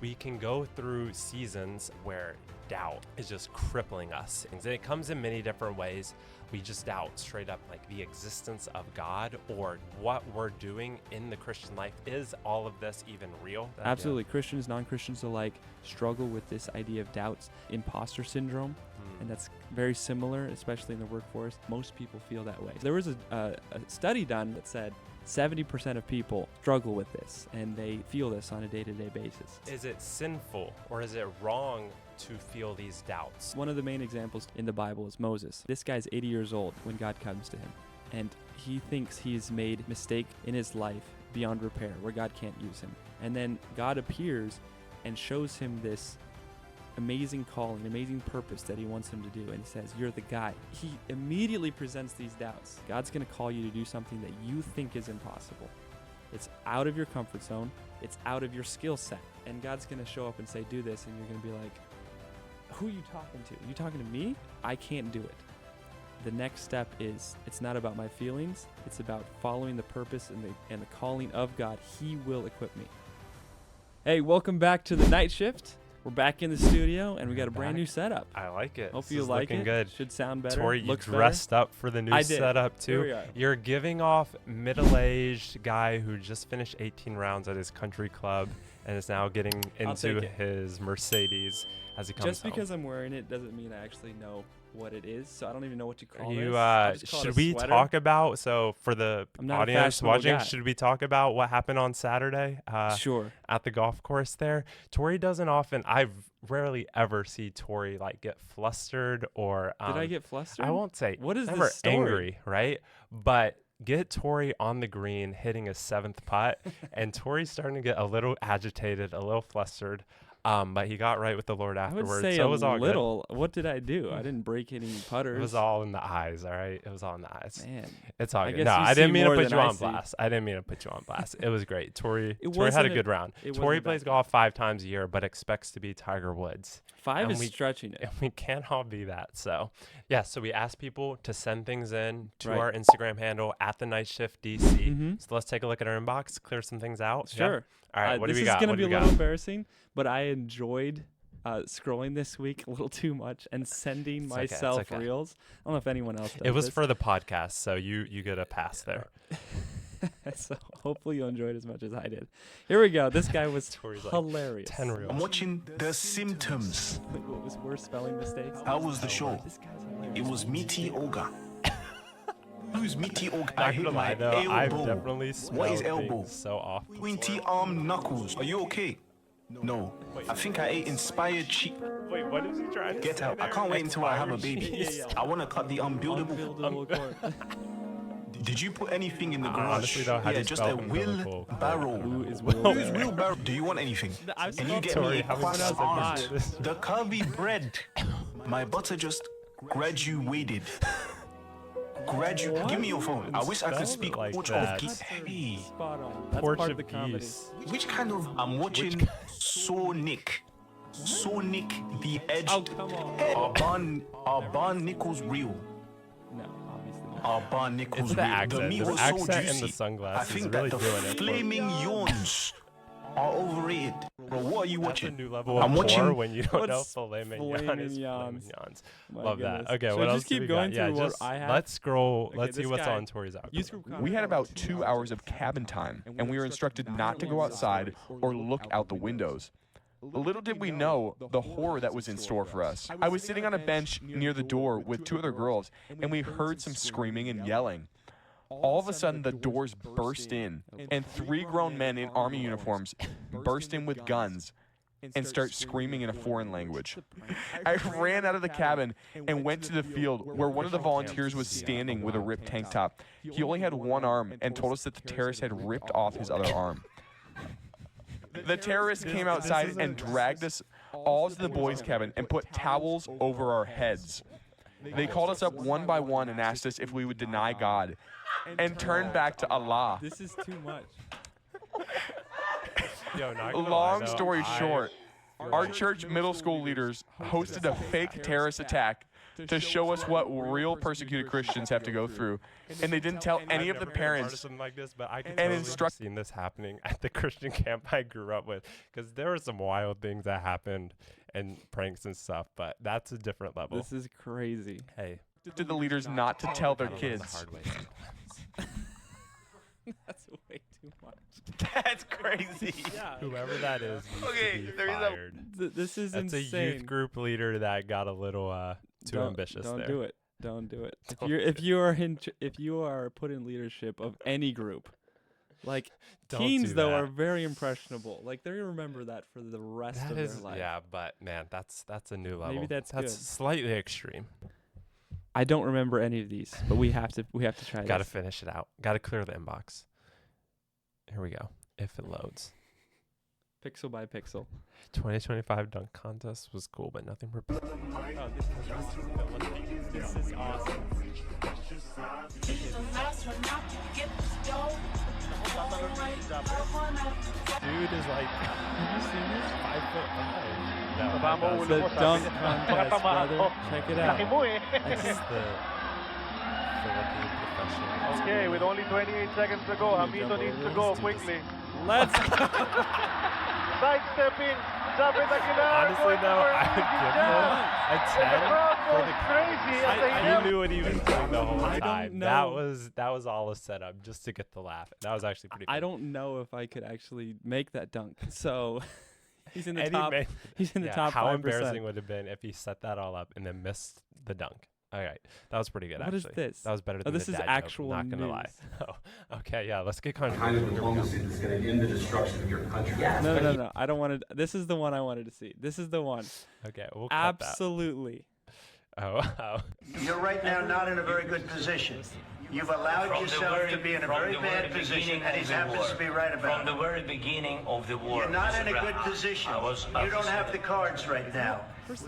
we can go through seasons where doubt is just crippling us. And it comes in many different ways. We just doubt straight up like the existence of God or what we're doing in the Christian life. Is all of this even real? Absolutely. Christians, non-Christians alike struggle with this idea of doubts, imposter syndrome. And that's very similar, especially in the workforce. Most people feel that way. There was a study done that said 70% of people struggle with this, and they feel this on a day-to-day basis. Is it sinful or is it wrong to feel these doubts? One of the main examples in the Bible is Moses. This guy's 80 years old when God comes to him, and he thinks he's made a mistake in his life beyond repair, where God can't use him. And then God appears and shows him this amazing calling, amazing purpose that he wants him to do. And he says, you're the guy. He immediately presents these doubts. God's going to call you to do something that you think is impossible. It's out of your comfort zone. It's out of your skill set. And God's going to show up and say, do this. And you're going to be like, who are you talking to? Are you talking to me? I can't do it. The next step is, it's not about my feelings. It's about following the purpose and the calling of God. He will equip me. Hey, welcome back to the night shift. We're back in the studio, and we got a brand new setup. I like it. Hope you like it. Looking good. Should sound better. Tori, you Looks dressed up for the new setup too. Here we are. You're giving off middle-aged guy who just finished 18 rounds at his country club and is now getting into his Mercedes as he comes Just because home. I'm wearing it doesn't mean I actually know what it is, so I don't even know what you call this. Should we talk about, so for the audience watching, should we talk about what happened on Saturday? Sure. At the golf course there. Tori doesn't often, I rarely ever see Tori like get flustered or. Did I get flustered? I won't say. What is never this story? Angry, right? But get Tori on the green hitting a 7th putt, and Tori's starting to get a little agitated, a little flustered. But he got right with the Lord afterwards. I would say so it was all little. Good. What did I do? I didn't break any putters. It was all in the eyes, all right? It was all in the eyes. Man. It's all good. No, I didn't mean to put you on blast. I didn't mean to put you on blast. It was great. Tori had a good round. Tori plays golf 5 times a year, but expects to be Tiger Woods. 5 is stretching it. And we can't all be that. So, yeah, so we asked people to send things in to Right. our Instagram handle at the Night Shift DC. Mm-hmm. So let's take a look at our inbox, clear some things out. Sure. Yeah? All right, what do we got? This is going to be a little embarrassing, but I enjoyed scrolling this week a little too much and sending myself reels. I don't know if anyone else does. It was for the podcast, so you get a pass there. So hopefully you'll enjoy it as much as I did. Here we go. This guy was hilarious. 10 reels. I'm watching The Symptoms. What was worse, spelling mistakes? How was the show? It was Meaty Olga. Who's Meaty Olga? I hit my elbow. I've definitely spelled what is elbow? So off. Pointy arm knuckles. Are you okay? No. I think I ate inspired cheek. Wait, what is he trying to Get say out. I there? can't wait until I have a baby. I want to cut the unbuildable. Did you put anything in the garage? Honestly, though, how do you just spell a umbilical? Who is Who's wheelbarrow? Do you want anything? Can you get me a croissant? The curvy bread. My butter just graduated. Give me your phone. I wish I could speak like Portuguese. that. Hey. Spot on. That's part of the comedy. Portuguese. Which kind of... I'm watching Sonic. Sonic the Edge. Oh, come on. Are Barn Nichols real? No, obviously not. Are Barn Nichols It's the real? accent. meat The was accent so and juicy. the sunglasses I think really that the doing it. flaming yawns are overrated. Bro, what are you That's watching? a new level of I'm watching- porn when you don't know What's filet mignon filet is filet mignons? mignons. My Love goodness. that. Okay, Should what I else just keep do we going got? Yeah, through what just I have? let's scroll. Okay, Let's see this what's guy- on Tori's algorithm. Youth group We had about 2 hours of cabin time, and we were instructed not to go outside or look out the windows. Little did we know the horror that was in store for us. I was sitting on a bench near the door with 2 other girls, and we heard some screaming and yelling. All of a sudden, the doors burst in, and 3 grown men in army uniforms burst in with guns and start screaming in a foreign language. I ran out of the cabin and went to the field where one of the volunteers was standing with a ripped tank top. He only had one arm and told us that the terrorist had ripped off his other arm. The terrorists came outside and dragged us all to the boys' cabin and put towels over our heads. They called us up one by one and asked us if we would deny God and turn back to Allah. This is too much. Yo, not gonna lie, Long though, story short, our church middle school leaders hosted a fake terrorist attack to show us what real persecuted Christians have to go through. And they didn't tell any of the parents. Like this, but I can and totally seen this happening at the Christian camp I grew up with, because there were some wild things that happened and pranks and stuff, but that's a different level. This is crazy. Hey, Did the leaders not to tell their gotta learn the kids? hard way sometimes. That's way too much. That's crazy. Yeah. Whoever that is needs Okay, to be there is a- fired. This is That's insane. a youth group leader that got a little too ambitious Don't there. do it. Don't do it. Don't If you are put in leadership of any group, like Don't teens do though that. are very impressionable. Like they're gonna remember that for the rest That of is, their life. yeah, but man, that's a new level. Maybe that's good. slightly extreme. I don't remember any of these, but we have to try Got to this. finish it out. Got to clear the inbox. Here we go. If it loads. Pixel by pixel. 2025 dunk contest was cool, but nothing. Oh, this is awesome. Dude is like, have you seen this? 5'5". No, The dunk contest, brother. Check it out. This is the Philippine professional. Okay, with only 28 seconds to go, Hamito needs to go quickly. Let's go. Sidestepping, David Aguilar. Honestly, though, I would give him a 10 The crowd for goes the crazy as they I yell. knew what he was doing the whole I don't time. know. That was all a setup just to get the laugh. That was actually pretty. I cool. don't know if I could actually make that dunk. So he's in the And he top. made- He's in the yeah, top 5%. how embarrassing would it have been if he set that all up and then missed the dunk? All right, that was pretty good. What is actually. this? That was better than this the is dad actual joke, not gonna lie. news. Oh, okay, yeah. Let's get kind of controversial. Here we go. diplomacy that's going to end the destruction of your country. No. I don't want to. This is the one I wanted to see. This is the one. Okay, we'll cut that. Absolutely. Oh. You're right now not in a very good position. You've allowed yourself to be in a very bad position, and he happens to be right about From the it. very beginning of the war. You're not in a Mr. good Brown, position. I was You don't have the cards right now.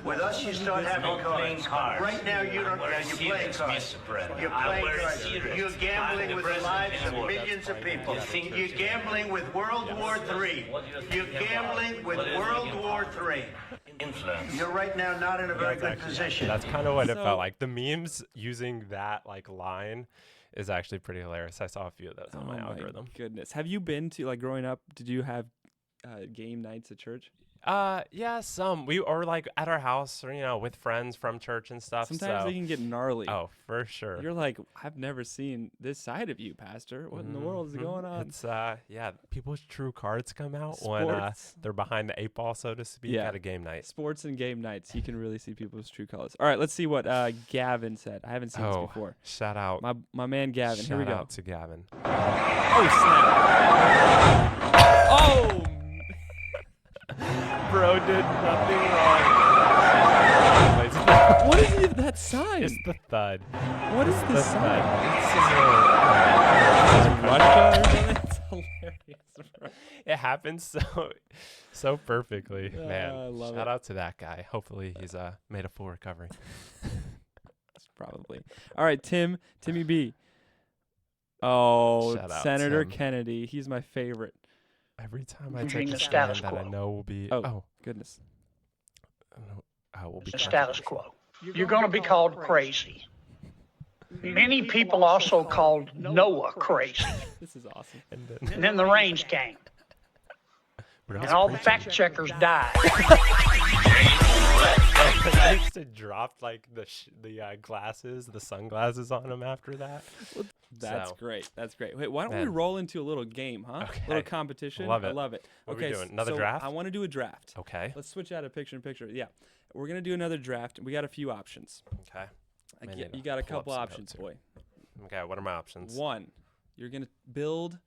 With us, you start having not playing cards. cards. Right now, you don't. I'm very You're playing serious, cards. Mr. President. You're I'm playing very cards. serious. You're gambling I'm with the the lives of president. millions of people. think You're gambling with World War III. You're gambling with World War III. Influence. You're right now not in a very good Actually, position. that's kind of what it So- felt like. The memes using that like line is actually pretty hilarious. I saw a few of those on my algorithm. Goodness. Have you been to, like, growing up? Did you have game nights at church? Yeah, some we or like at our house or with friends from church and stuff. Sometimes so. they can get gnarly. Oh, for sure. You're like, I've never seen this side of you, Pastor. What in the world is Mhm. going on? It's yeah, people's true cards come out when Sports. they're behind the 8 ball, so to speak, Yeah. at a game night. Sports and game nights, you can really see people's true colors. All right, let's see what Gavin said. I haven't seen this before. Shout out. My man Gavin. Here we Shout go. out to Gavin. Oh snap! Oh. Bro did nothing wrong. What is that sign? It's the thud. What is The this thud. sign? It's Russia or something? It's hilarious, bro. it happens so perfectly, man. I love Shout it. out to that guy. Hopefully he's made a full recovery. Probably. All right, Timmy B. Oh, Shout out, Senator Tim. Kennedy. He's my favorite. Every time I Bring take the a stand status that I quo. know will be Goodness. will be The status controversial. quo. You're going to be called crazy. Many people also called Noah crazy. This is awesome. And then, And then the rains came, Bro, and it's all the preaching. fact checkers died. I used to drop like the glasses, the sunglasses on him after that. That's So, great. That's great. Wait, why don't we man. roll into a little game, huh? Okay. Little competition. Love I it. love it. What are we Okay, doing? Another so draft? I want to do a draft. Okay. Let's switch out of picture in picture. Yeah, we're gonna do another draft. We got a few options. Okay. May need to You got a pull up couple some options, notes here. boy. Okay. What are my options? One, you're gonna build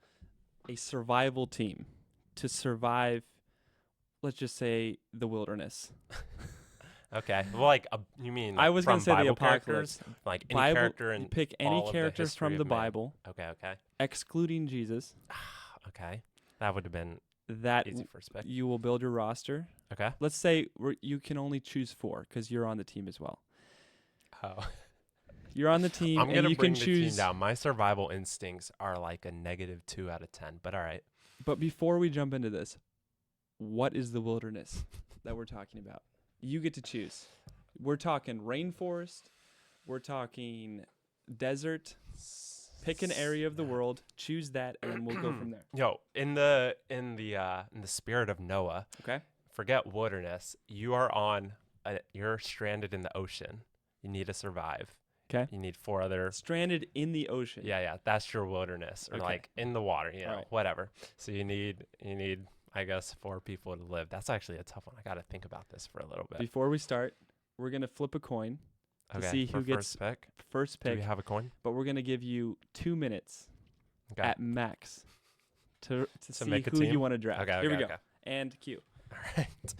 a survival team to survive. Let's just say the wilderness. Okay. Well, like you mean? I was from gonna say the Bible apocalypse. characters? Like any Bible. character You and pick any all of the characters history from of the man. Bible, Okay. Okay. excluding Jesus. Okay. That would have been That easy first pick. you will build your roster. Okay. Let's say you can only choose 4 because you're on the team as well. Oh. You're on the team, I'm and gonna you bring can the choose. team down. My survival instincts are like a -2 out of 10. But all right. But before we jump into this, what is the wilderness that we're talking about? You get to choose. We're talking rainforest. We're talking desert. Pick an area of the world, choose that, and then we'll go from there. Yo, in the spirit of Noah, Okay. Forget wilderness. You're stranded in the ocean. You need to survive. Okay. You need 4 other. Stranded in the ocean. Yeah. That's your wilderness, or like in the water. Whatever. So you need, I guess, 4 people to live. That's actually a tough one. I got to think about this for a little bit. Before we start, we're gonna flip a coin to see who gets first pick. Do we have a coin? But we're gonna give you 2 minutes at max to see make a who team? you want to draft. Okay, Here we go. okay. And cue. All right.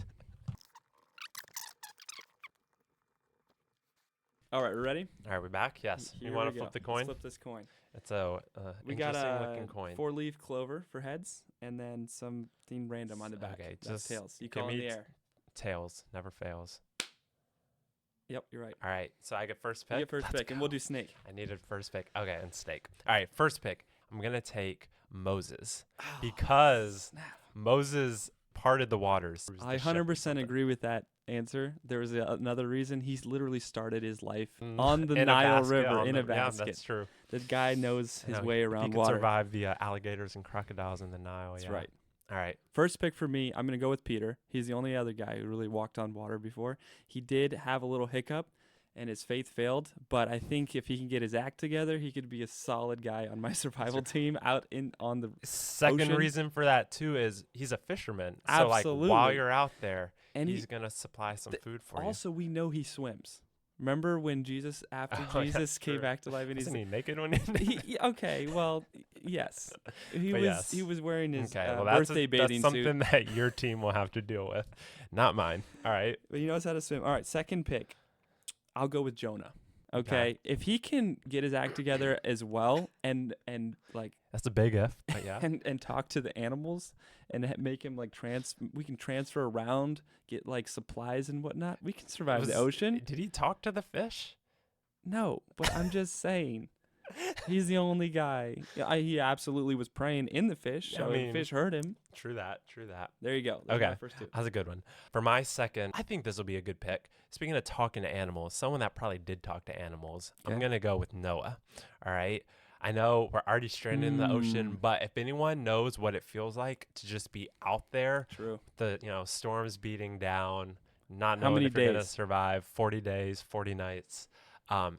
All right, we're ready? All right, we back? Yes. Here You want we to flip go. the coin? Let's flip this coin. It's a We got interesting looking coin. 4-leaf clover for heads, and then something random on the back. Okay, That's just tails. You give call in me the air. Tails never fails. Yep, you're right. All right, so I get first pick. You get first pick, and we'll do snake. I needed first pick. Okay, and snake. All right, first pick. I'm gonna take Moses because Moses parted the waters. I 100% agree with that answer. There was another reason. He's literally started his life on the Nile River in a basket. Yeah, that's true. The guy knows his way around he can water. survive the alligators and crocodiles in the Nile. That's yeah. right. All right. First pick for me, I'm going to go with Peter. He's the only other guy who really walked on water before. He did have a little hiccup, and his faith failed. But I think if he can get his act together, he could be a solid guy on my survival team out on the Second ocean. reason for that, too, is he's a fisherman. Absolutely. So, like, while you're out there, and he's going to supply some food for you. Also, we know he swims. Remember when Jesus, after Jesus came back to life, and Wasn't he naked when he okay, well, yes, he was wearing his birthday bathing that's suit. something that your team will have to deal with, not mine. All right, but he knows how to swim. All right, second pick, I'll go with Jonah. Okay, if he can get his act together as well, and like that's a big if, but yeah, and talk to the animals and make him like we can transfer around, get like supplies and whatnot. We can survive the ocean. Did he talk to the fish? No, but I'm just saying, he's the only guy. He absolutely was praying in the fish, so the fish heard him. True that. There you go. Those are my first 2. That's a good one. For my second, I think this will be a good pick. Speaking of talking to animals, someone that probably did talk to animals, I'm going to go with Noah. All right. I know we're already stranded in the ocean, but if anyone knows what it feels like to just be out there, the storms beating down, not knowing if you're going to survive 40 days, 40 nights,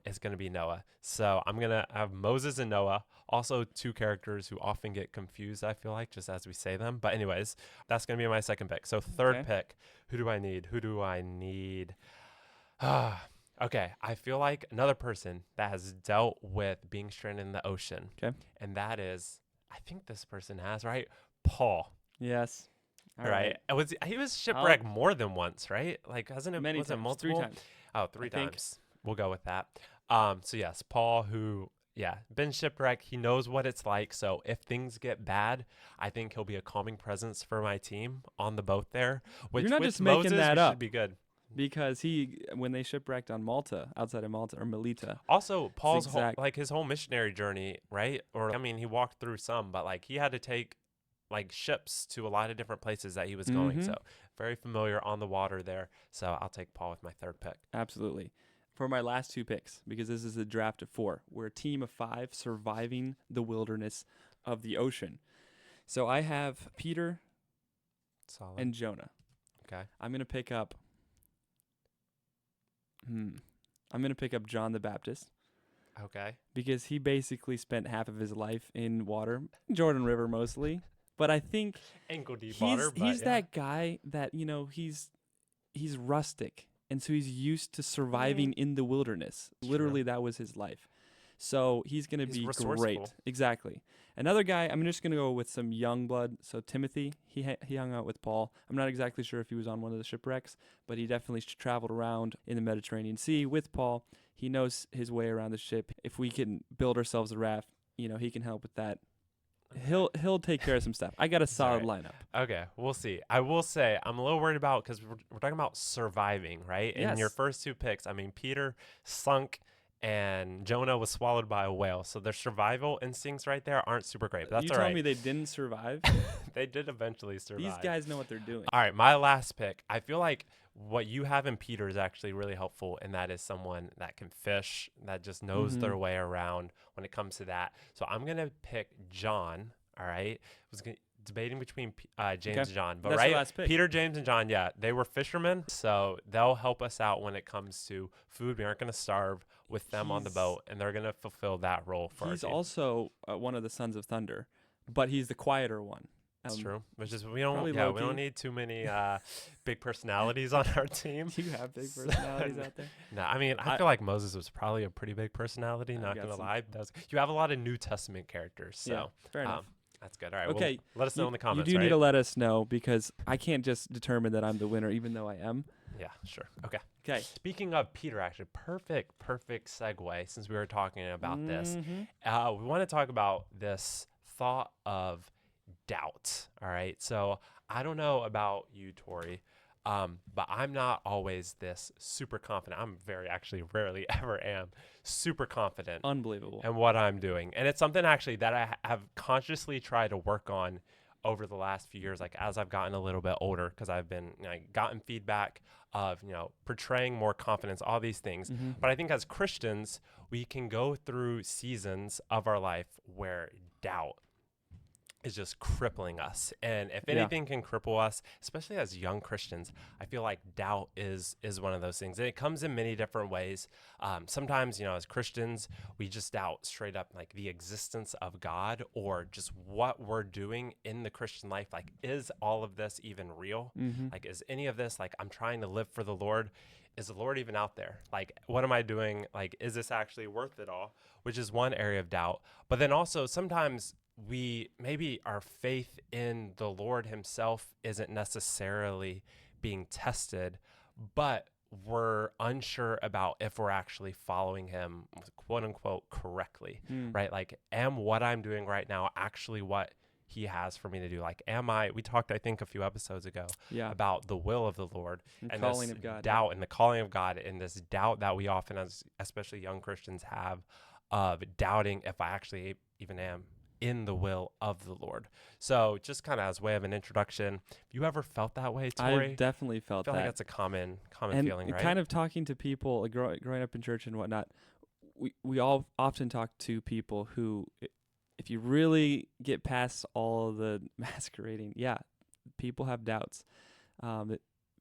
it's going to be Noah. So I'm going to have Moses and Noah, also 2 characters who often get confused, I feel like, just as we say them. But anyways, that's going to be my second pick. So third pick, who do I need? Okay, I feel like another person that has dealt with being stranded in the ocean. Okay. And that is, I think this person has, right? Paul. Yes. All right. He was shipwrecked more than once, right? Like, hasn't it? Many was times. It multiple? 3 times. Oh, 3 times. We'll go with that. So yes, Paul, who, been shipwrecked. He knows what it's like. So if things get bad, I think he'll be a calming presence for my team on the boat there. You're not just making that up. Should be good. Because when they shipwrecked on Malta, outside of Malta, or Melita. Also, Paul's his whole missionary journey, right? Or, he walked through some, but, like, he had to take, like, ships to a lot of different places that he was going. So, very familiar on the water there. So, I'll take Paul with my third pick. Absolutely. For my last 2 picks, because this is a draft of 4, we're a team of 5 surviving the wilderness of the ocean. So, I have Peter and Jonah. Okay. I'm going to pick up... I'm going to pick up John the Baptist. Okay. Because he basically spent half of his life in water, Jordan River mostly. But I think ankle deep water. He's that guy that, he's rustic. And so he's used to surviving in the wilderness. Literally, that was his life. So he's going to be great. Exactly. Another guy, I'm just going to go with some young blood. So Timothy, he hung out with Paul. I'm not exactly sure if he was on one of the shipwrecks, but he definitely traveled around in the Mediterranean Sea with Paul. He knows his way around the ship. If we can build ourselves a raft, he can help with that. He'll take care of some stuff. I got a solid lineup. Okay, we'll see. I will say I'm a little worried about because we're talking about surviving, right? Yes. In your first 2 picks, Peter sunk and Jonah was swallowed by a whale. So their survival instincts right there aren't super great. But that's all right. You telling me they didn't survive? They did eventually survive. These guys know what they're doing. All right, my last pick. I feel like what you have in Peter is actually really helpful, and that is someone that can fish, that just knows their way around when it comes to that. So I'm going to pick John, all right? Debating between James and John, but That's the last pick. Peter, James, and John, yeah, they were fishermen, so they'll help us out when it comes to food. We aren't going to starve with them on the boat, and they're going to fulfill that role for us. He's also one of the sons of thunder, but he's the quieter one. That's true. Which is we don't need too many big personalities on our team. Do you have big personalities out there? No, I mean I feel like Moses was probably a pretty big personality. Not gonna lie, you have a lot of New Testament characters, so yeah, fair enough. That's good. All right. Okay. Well, let us know in the comments. You do need to let us know because I can't just determine that I'm the winner, even though I am. Yeah, sure. Okay. Okay. Speaking of Peter, actually, perfect segue since we were talking about this. We want to talk about this thought of doubt. All right. So I don't know about you, Tori, but I'm not always this super confident. I'm rarely ever am super confident. Unbelievable. In what I'm doing. And it's something actually that I have consciously tried to work on over the last few years, like as I've gotten a little bit older, because I've been gotten feedback of, portraying more confidence, all these things. But I think as Christians, we can go through seasons of our life where doubt is just crippling us. And if anything can cripple us, especially as young Christians, I feel like doubt is one of those things. And it comes in many different ways. Sometimes, as Christians, we just doubt straight up like the existence of God or just what we're doing in the Christian life. Like, is all of this even real? Like, is any of this, like, I'm trying to live for the Lord. Is the Lord even out there? Like, what am I doing? Like, is this actually worth it all? Which is one area of doubt. But then also sometimes maybe our faith in the Lord himself isn't necessarily being tested, but we're unsure about if we're actually following him, quote unquote, correctly, right? Like, am what I'm doing right now actually what he has for me to do? Like, we talked, I think a few episodes ago about the will of the Lord and calling this of God, doubt and the calling of God, and this doubt that we often, especially young Christians, have of doubting if I actually even am in the will of the Lord. So just kind of as way of an introduction, have you ever felt that way, Tori? I've definitely felt that. I feel like that's a common feeling, right? Kind of talking to people, like growing up in church and whatnot, we all often talk to people who, if you really get past all the masquerading, people have doubts.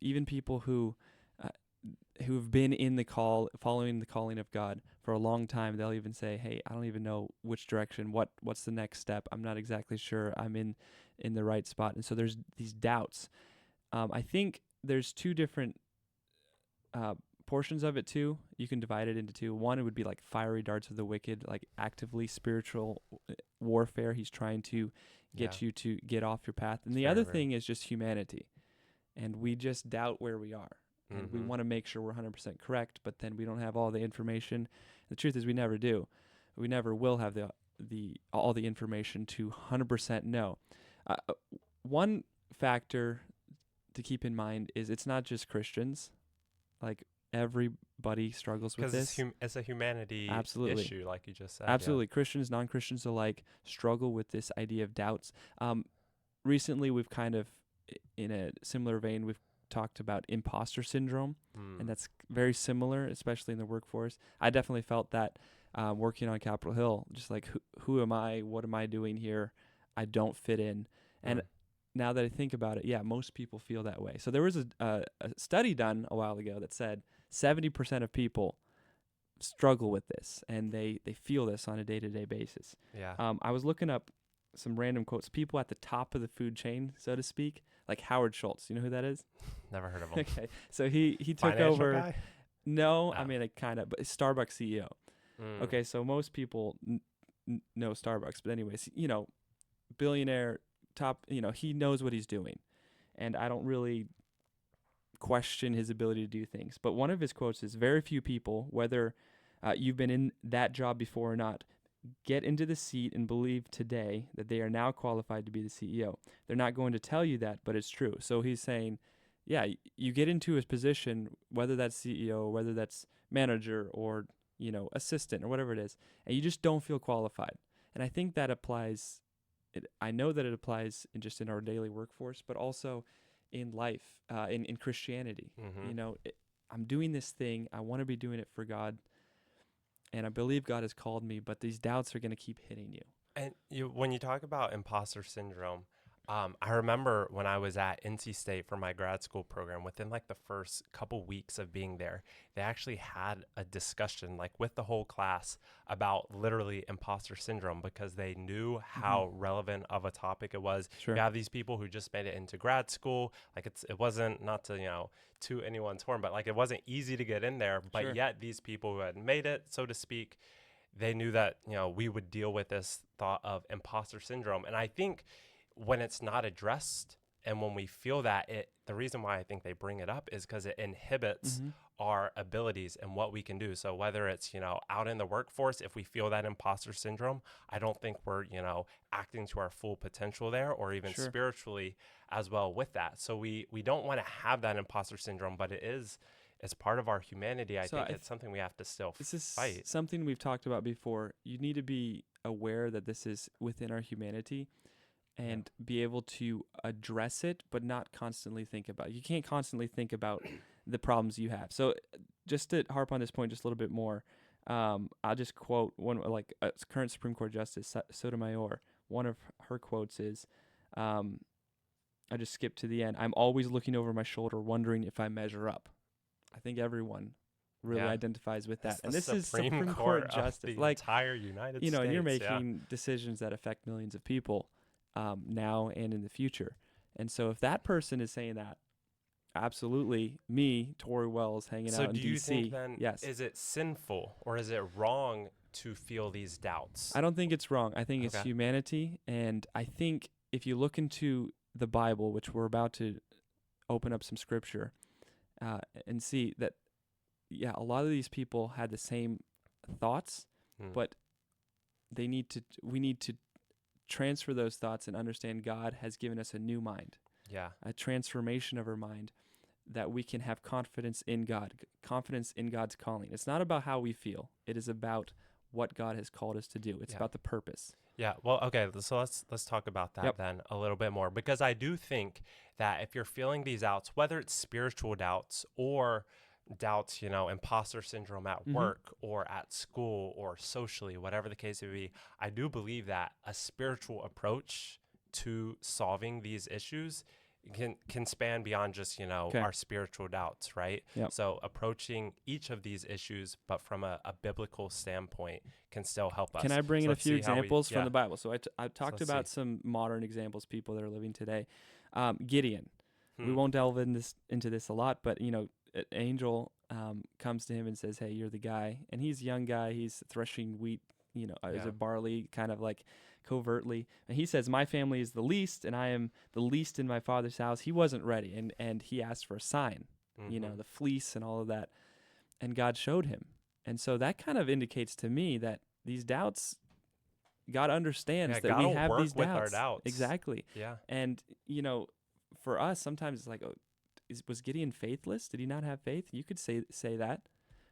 Even people who've been in the call, following the calling of God for a long time, they'll even say, hey, I don't even know which direction, what's the next step. I'm not exactly sure I'm in the right spot. And so there's these doubts. I think there's two different portions of it too. You can divide it into two. One, it would be like fiery darts of the wicked, like actively spiritual warfare. He's trying to get you to get off your path. And the other thing is just humanity. And we just doubt where we are. And we want to make sure we're 100% correct, but then we don't have all the information. The truth is we never do. We never will have all the information to 100% know. One factor to keep in mind is it's not just Christians. Like, everybody struggles with this. Because it's a humanity issue, like you just said. Absolutely. Yeah. Christians, non-Christians alike struggle with this idea of doubts. Recently, we've kind of, in a similar vein, we've talked about imposter syndrome, and that's very similar, especially in the workforce. I definitely felt that working on Capitol Hill, just like, who am I? What am I doing here? I don't fit in. And now that I think about it, most people feel that way. So there was a study done a while ago that said 70% of people struggle with this, and they feel this on a day-to-day basis. I was looking up some random quotes. People at the top of the food chain, so to speak, like Howard Schultz. You know who that is? Never heard of him. Okay, so he took Financial over. Guy? No, I mean, kind of, but Starbucks CEO. Okay, so most people know Starbucks, but anyways, billionaire, top, he knows what he's doing, and I don't really question his ability to do things. But one of his quotes is, very few people, whether you've been in that job before or not, get into the seat and believe today that they are now qualified to be the CEO. They're not going to tell you that, but it's true. So he's saying, you get into his position, whether that's CEO, whether that's manager or, assistant or whatever it is, and you just don't feel qualified. And I think that applies, I know that it applies in our daily workforce, but also in life, in Christianity. Mm-hmm. You know, I'm doing this thing. I want to be doing it for God, and I believe God has called me, but these doubts are going to keep hitting you. And when you talk about imposter syndrome, I remember when I was at NC State for my grad school program, within like the first couple weeks of being there, they actually had a discussion like with the whole class about literally imposter syndrome, because they knew how relevant of a topic it was. Sure. You have these people who just made it into grad school. Like it wasn't, not to, to anyone's horn, but like it wasn't easy to get in there. But Sure. yet these people who had made it, so to speak, they knew that, we would deal with this thought of imposter syndrome. And I think when it's not addressed and when we feel that, the reason why I think they bring it up is because it inhibits our abilities and what we can do. So whether it's, out in the workforce, if we feel that imposter syndrome, I don't think we're, acting to our full potential there, or even spiritually as well with that. So we don't want to have that imposter syndrome, but it's part of our humanity. I think it's something we have to still fight. This is something we've talked about before. You need to be aware that this is within our humanity and be able to address it, but not constantly think about it. You can't constantly think about the problems you have. So just to harp on this point just a little bit more, I'll just quote one, like a current Supreme Court Justice, Sotomayor. One of her quotes is, I just skipped to the end, "I'm always looking over my shoulder, wondering if I measure up." I think everyone really identifies with that. And this is Supreme Court Justice. The entire United States. And you're making decisions that affect millions of people now and in the future. And so if that person is saying that, absolutely, me, Tori Wells, hanging out in D.C. So do you think then, yes. is it sinful or is it wrong to feel these doubts? I don't think it's wrong. I think it's humanity. And I think if you look into the Bible, which we're about to open up some scripture, and see that, a lot of these people had the same thoughts, but we need to transfer those thoughts and understand God has given us a new mind, a transformation of our mind, that we can have confidence in God, confidence in God's calling. It's not about how we feel. It is about what God has called us to do. It's about the purpose. Yeah. Well, okay. So let's talk about that then a little bit more, because I do think that if you're feeling these doubts, whether it's spiritual doubts or doubts, imposter syndrome at work or at school or socially, whatever the case may be, I do believe that a spiritual approach to solving these issues can span beyond just, our spiritual doubts, right? Yep. So approaching each of these issues, but from a biblical standpoint, can still help us. Can I bring in a few examples from the Bible? So I talked about see. some modern examples, people that are living today. Gideon. We Hmm. won't delve into this a lot, but, an angel comes to him and says, "Hey, you're the guy." And he's a young guy. He's threshing wheat, as a barley, kind of like covertly. And he says, "My family is the least, and I am the least in my father's house." He wasn't ready, and he asked for a sign, the fleece and all of that. And God showed him. And so that kind of indicates to me that these doubts, God understands that we have these with our doubts. Exactly. Yeah. And, for us, sometimes it's like, was Gideon faithless? Did he not have faith? You could say that.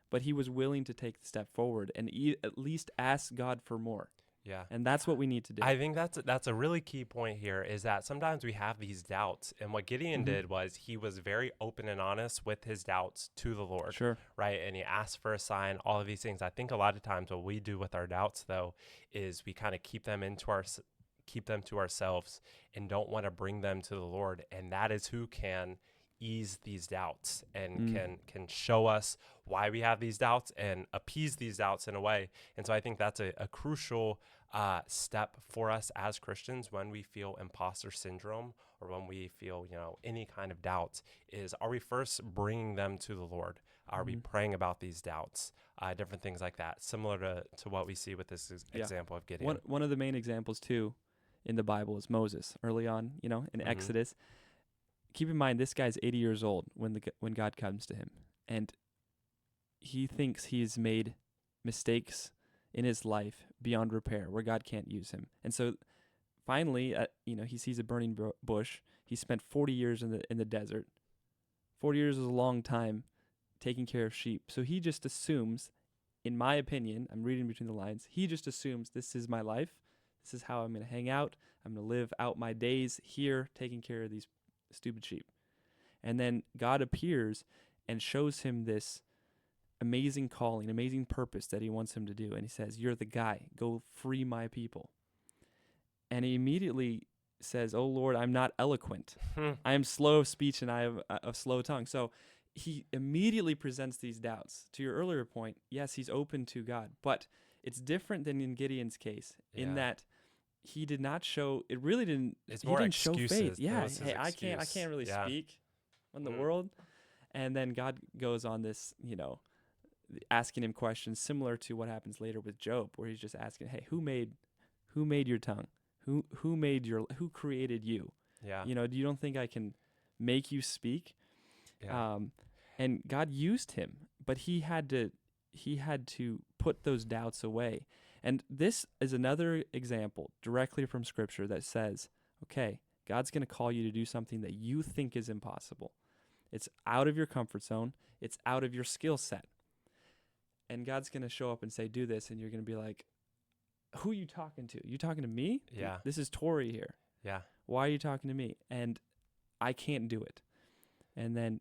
But he was willing to take the step forward and at least ask God for more. Yeah. And that's what we need to do. I think that's a really key point here, is that sometimes we have these doubts. And what Gideon did was he was very open and honest with his doubts to the Lord. Sure. Right. And he asked for a sign, all of these things. I think a lot of times what we do with our doubts, though, is we kind of keep them to ourselves and don't want to bring them to the Lord. And that is who can ease these doubts and can show us why we have these doubts and appease these doubts in a way. And so I think that's a crucial step for us as Christians when we feel imposter syndrome or when we feel, any kind of doubts, is, are we first bringing them to the Lord? Are we praying about these doubts? Different things like that, similar to what we see with this example of Gideon. One of the main examples, too, in the Bible is Moses. Early on, in Exodus. Keep in mind, this guy's 80 years old when God comes to him, and he thinks he's made mistakes in his life beyond repair, where God can't use him. And so, finally, he sees a burning bush. He spent 40 years in the desert. 40 years is a long time taking care of sheep. So he just assumes, in my opinion, I'm reading between the lines, he just assumes this is my life. This is how I'm going to hang out. I'm going to live out my days here taking care of these stupid sheep. And then God appears and shows him this amazing calling, amazing purpose that he wants him to do. And he says, you're the guy. Go free my people. And he immediately says, oh, Lord, I'm not eloquent. I am slow of speech and I have a slow tongue. So he immediately presents these doubts. To your earlier point, yes, he's open to God, but it's different than in Gideon's case in that he did not show, it really didn't, It's he more didn't show excuses. faith. Yeah, That was his hey, I can't excuse. really Yeah. speak in the world. And then God goes on this, asking him questions similar to what happens later with Job, where he's just asking, hey, who made your tongue? Who created you? Yeah. You don't think I can make you speak? Yeah. And God used him, but he had to put those doubts away. And this is another example directly from Scripture that says, okay, God's going to call you to do something that you think is impossible. It's out of your comfort zone. It's out of your skill set. And God's going to show up and say, do this. And you're going to be like, who are you talking to? You talking to me? Yeah. This is Tori here. Yeah. Why are you talking to me? And I can't do it. And then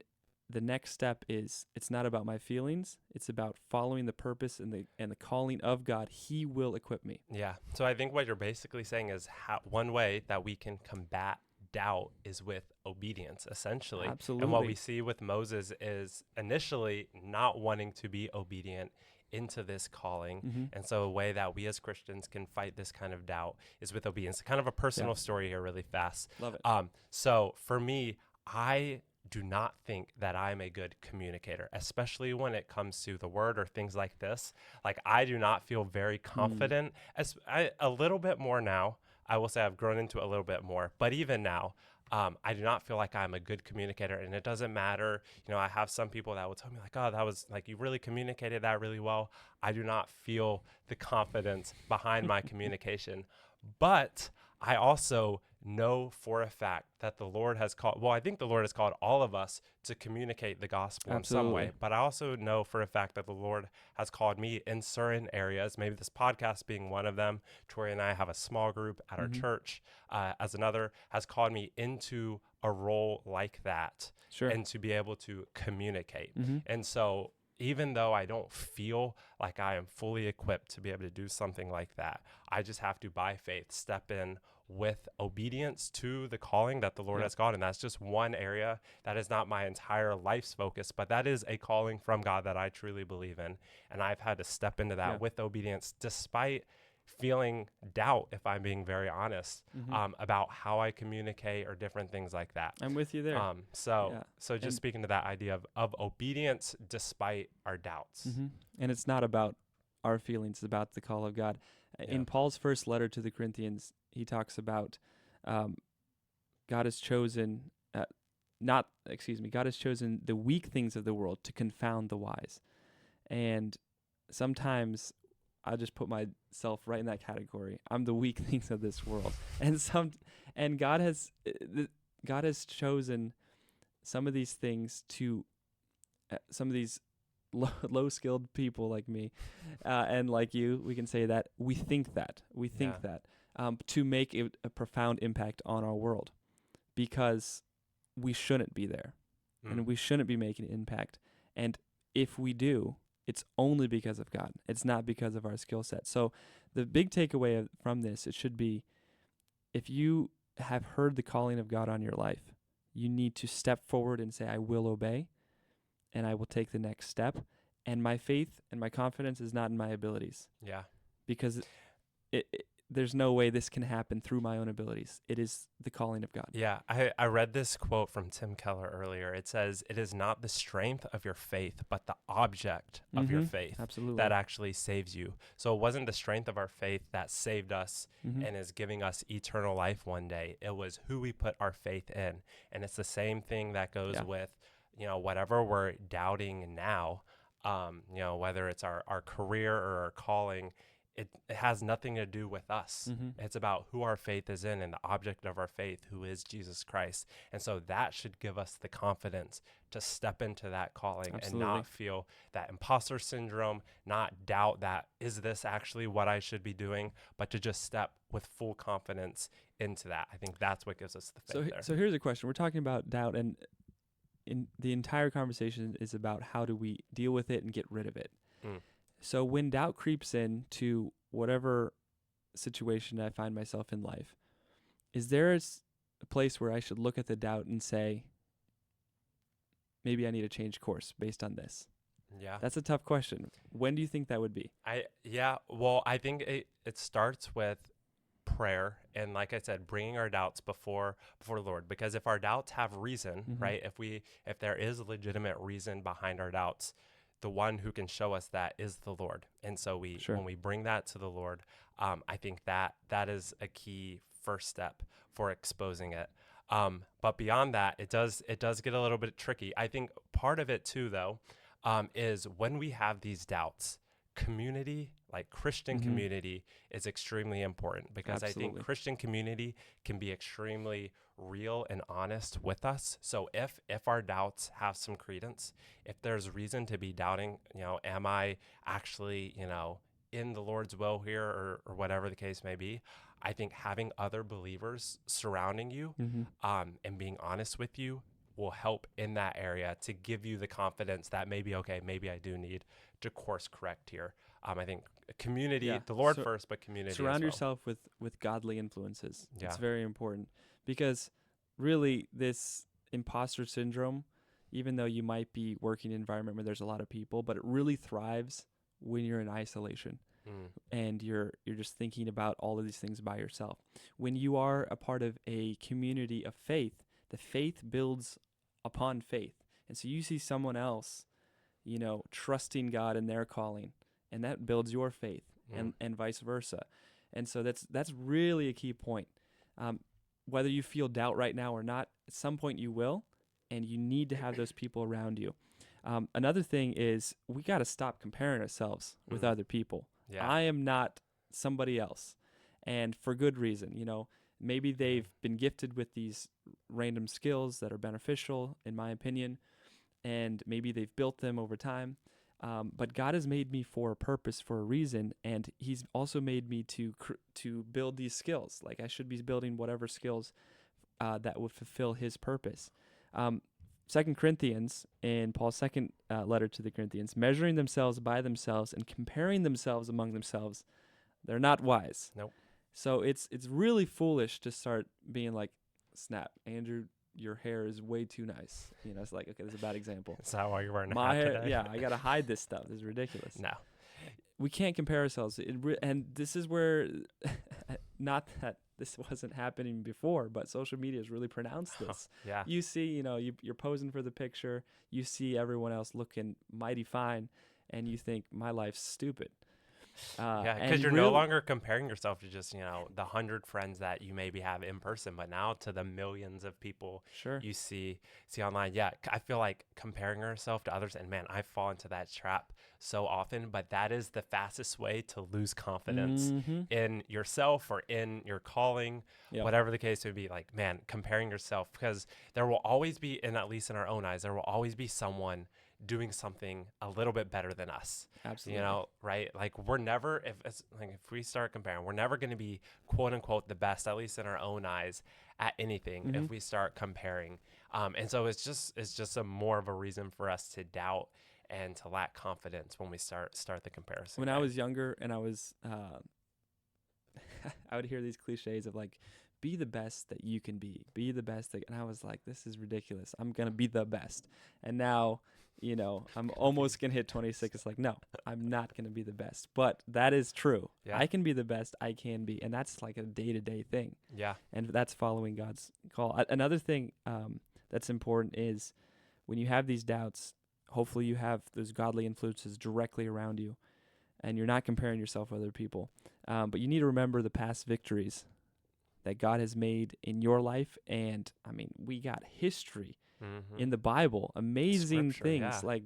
the next step is, it's not about my feelings. It's about following the purpose and the calling of God. He will equip me. Yeah. So I think what you're basically saying is one way that we can combat doubt is with obedience, essentially. Absolutely. And what we see with Moses is initially not wanting to be obedient into this calling. Mm-hmm. And so a way that we as Christians can fight this kind of doubt is with obedience. Kind of a personal story here really fast. Love it. So for me, I do not think that I'm a good communicator, especially when it comes to the word or things like this. Like, I do not feel very confident. A little bit more now. I will say I've grown into it a little bit more, but even now, I do not feel like I'm a good communicator, and it doesn't matter. I have some people that will tell me like, oh, that was like, you really communicated that really well. I do not feel the confidence behind my communication, but I also know for a fact that the Lord has called, I think the Lord has called all of us to communicate the gospel in some way, but I also know for a fact that the Lord has called me in certain areas, maybe this podcast being one of them. Tori and I have a small group at our church as another, has called me into a role like that. Sure. And to be able to communicate. Mm-hmm. And so even though I don't feel like I am fully equipped to be able to do something like that, I just have to, by faith, step in with obedience to the calling that the Lord has called. And that's just one area. That is not my entire life's focus, but that is a calling from God that I truly believe in. And I've had to step into that with obedience, despite feeling doubt, if I'm being very honest, about how I communicate or different things like that. I'm with you there. So just speaking to that idea of obedience despite our doubts. Mm-hmm. And it's not about our feelings, it's about the call of God. In Paul's first letter to the Corinthians, he talks about God has chosen God has chosen the weak things of the world to confound the wise. And sometimes I just put myself right in that category. I'm the weak things of this world. And God has chosen some of these things to some of these low-skilled people like me and like you, we can say that we think that to make a profound impact on our world, because we shouldn't be there and we shouldn't be making an impact. And if we do, it's only because of God. It's not because of our skill set. So the big takeaway from this, it should be, if you have heard the calling of God on your life, you need to step forward and say, I will obey, and I will take the next step. And my faith and my confidence is not in my abilities. Yeah. Because there's no way this can happen through my own abilities. It is the calling of God. Yeah. I read this quote from Tim Keller earlier. It says, it is not the strength of your faith, but the object of your faith that actually saves you. So it wasn't the strength of our faith that saved us and is giving us eternal life one day. It was who we put our faith in. And it's the same thing that goes with, whatever we're doubting now, whether it's our career or our calling, it has nothing to do with us. It's about who our faith is in and the object of our faith, who is Jesus Christ. And so that should give us the confidence to step into that calling and not feel that imposter syndrome, not doubt that, is this actually what I should be doing, but to just step with full confidence into that. I think that's what gives us the faith there. So here's a question. We're talking about doubt, and the entire conversation is about how do we deal with it and get rid of it. Mm. So when doubt creeps in to whatever situation I find myself in life, is there a place where I should look at the doubt and say, maybe I need to change course based on this? Yeah. That's a tough question. When do you think that would be? Well, I think it starts with prayer, and like I said, bringing our doubts before the Lord, because if our doubts have reason, right? If there is a legitimate reason behind our doubts, the one who can show us that is the Lord. And so when we bring that to the Lord, I think that is a key first step for exposing it. But beyond that, it does get a little bit tricky. I think part of it too, though, is when we have these doubts, community, like Christian community, is extremely important, because Absolutely. I think Christian community can be extremely real and honest with us. So if our doubts have some credence, if there's reason to be doubting, am I actually, in the Lord's will here, or whatever the case may be, I think having other believers surrounding you, and being honest with you will help in that area to give you the confidence that maybe I do need to course correct here. I think community, the Lord first, but community surround as well. yourself with godly influences. Yeah. It's very important, because really this imposter syndrome, even though you might be working in an environment where there's a lot of people, but it really thrives when you're in isolation and you're just thinking about all of these things by yourself. When you are a part of a community of faith, the faith builds upon faith. And so you see someone else, trusting God in their calling, and that builds your faith, and vice versa. And so that's really a key point. Whether you feel doubt right now or not, at some point you will, and you need to have those people around you. Another thing is we got to stop comparing ourselves with other people. Yeah. I am not somebody else, and for good reason. Maybe they've been gifted with these random skills that are beneficial, in my opinion, and maybe they've built them over time. But God has made me for a purpose, for a reason, and He's also made me to build these skills. Like I should be building whatever skills that would fulfill His purpose. 2 Corinthians, in Paul's second letter to the Corinthians, measuring themselves by themselves and comparing themselves among themselves, they're not wise. Nope. So it's really foolish to start being like, snap, Andrew, your hair is way too nice. It's like, okay, that's a bad example. Is that why you're wearing a My hat hair, today? yeah, I got to hide this stuff. This is ridiculous. No. We can't compare ourselves. And this is where, not that this wasn't happening before, but social media has really pronounced this. Yeah. You see, you're posing for the picture. You see everyone else looking mighty fine, and you think, my life's stupid. Because you're no longer comparing yourself to just, the 100 friends that you maybe have in person, but now to the millions of people you see online. Yeah, I feel like comparing ourselves to others, and man, I fall into that trap so often, but that is the fastest way to lose confidence in yourself or in your calling, whatever the case would be. Like, man, comparing yourself, because there will always be, and at least in our own eyes, there will always be someone doing something a little bit better than us. Absolutely. Right? Like we're never, if we start comparing, we're never going to be quote unquote the best, at least in our own eyes, at anything if we start comparing. And so it's just a more of a reason for us to doubt and to lack confidence when we start the comparison. When I was younger and I was, I would hear these cliches of like, be the best that you can be the best. And I was like, this is ridiculous. I'm going to be the best. And now, I'm almost going to hit 26. It's like, no, I'm not going to be the best. But that is true. Yeah. I can be the best I can be. And that's like a day-to-day thing. Yeah. And that's following God's call. Another thing that's important is when you have these doubts, hopefully you have those godly influences directly around you. And you're not comparing yourself with other people. But you need to remember the past victories that God has made in your life. And I mean, we got history in the Bible, amazing Scripture, things like,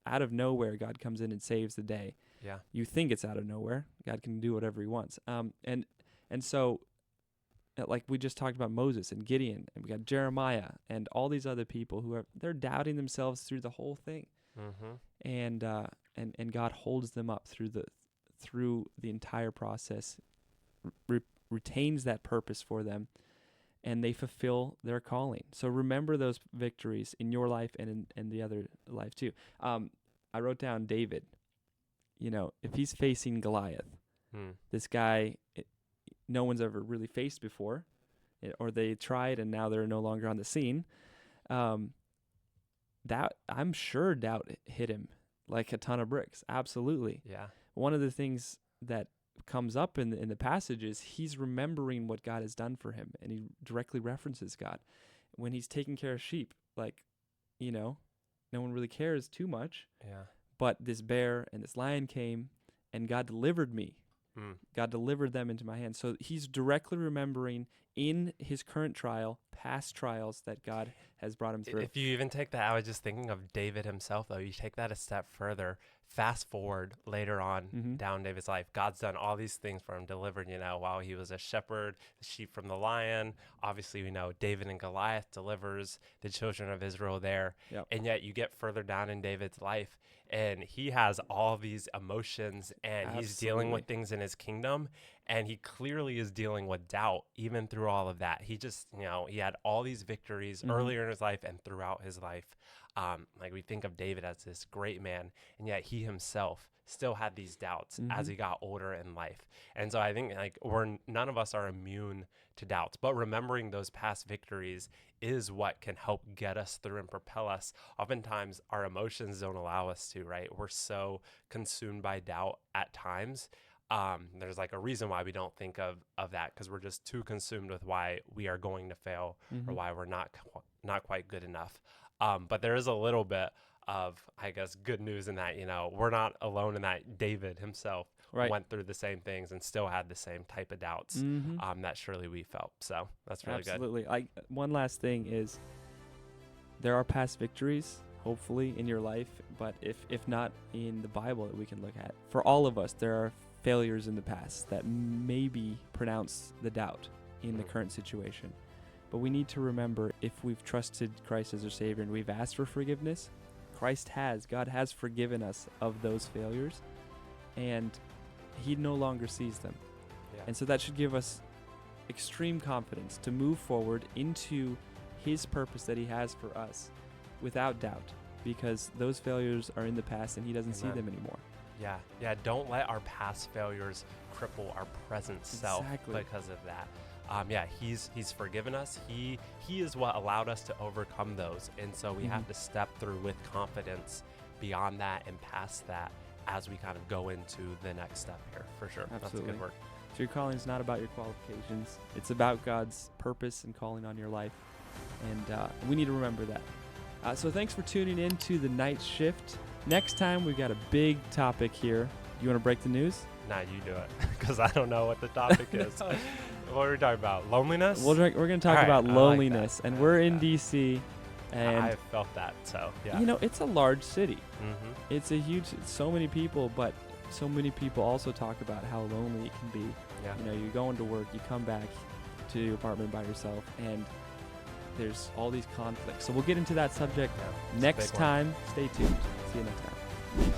out of nowhere, God comes in and saves the day. Yeah. You think it's out of nowhere. God can do whatever He wants. And so, like we just talked about Moses and Gideon, and we got Jeremiah and all these other people they're doubting themselves through the whole thing. And God holds them up through the entire process, retains that purpose for them, and they fulfill their calling. So remember those victories in your life and in the other life too. I wrote down David. You know, if he's facing Goliath, this guy no one's ever really faced before, or they tried and now they're no longer on the scene, that I'm sure doubt hit him like a ton of bricks. Absolutely. Yeah. One of the things that comes up in the passage is he's remembering what God has done for him, and he directly references God. When he's taking care of sheep, like, you know, no one really cares too much. Yeah. But this bear and this lion came, and God delivered me. God delivered them into my hands. So he's directly remembering in his current trial, past trials that God has brought him through. If you even take that, I was just thinking of David himself, though. You take that a step further, fast forward later on down David's life. God's done all these things for him, delivered, you know, while he was a shepherd, the sheep from the lion. Obviously, we know David and Goliath delivers the children of Israel there. Yep. And yet you get further down in David's life, and he has all these emotions, and he's dealing with things in his kingdom, and he clearly is dealing with doubt even through all of that. He just, you know, he had all these victories earlier in his life and throughout his life. Like we think of David as this great man, and yet he himself still had these doubts as he got older in life. And so I think like none of us are immune to doubts, but remembering those past victories is what can help get us through and propel us. Oftentimes our emotions don't allow us to, right? We're so consumed by doubt at times. There's like a reason why we don't think of that, because we're just too consumed with why we are going to fail or why we're not quite good enough. But there is a little bit of, I guess, good news in that, you know, we're not alone in that. David himself went through the same things and still had the same type of doubts that surely we felt. So that's really good. Absolutely. One last thing is there are past victories, hopefully, in your life, but if not in the Bible that we can look at. For all of us, there are failures in the past that maybe pronounce the doubt in the current situation. But we need to remember, if we've trusted Christ as our Savior and we've asked for forgiveness, God has forgiven us of those failures, and he no longer sees them. Yeah. And so that should give us extreme confidence to move forward into his purpose that he has for us without doubt, because those failures are in the past and he doesn't see them anymore. Yeah. Don't let our past failures cripple our present self because of that. He's forgiven us. He is what allowed us to overcome those. And so we have to step through with confidence beyond that and past that as we kind of go into the next step here, for sure. Absolutely. That's a good word. So your calling is not about your qualifications. It's about God's purpose and calling on your life. And we need to remember that. So thanks for tuning in to The Night Shift. Next time, we've got a big topic here. You want to break the news? Nah, you do it, because I don't know what the topic is. What are we talking about? Loneliness? We're going to talk about loneliness, and we're in D.C., and I felt that, so yeah. You know, it's a large city. It's a huge, so many people, but so many people also talk about how lonely it can be. Yeah. You know, you're going to work, you come back to your apartment by yourself, and there's all these conflicts. So we'll get into that subject next time. Stay tuned. See you next time.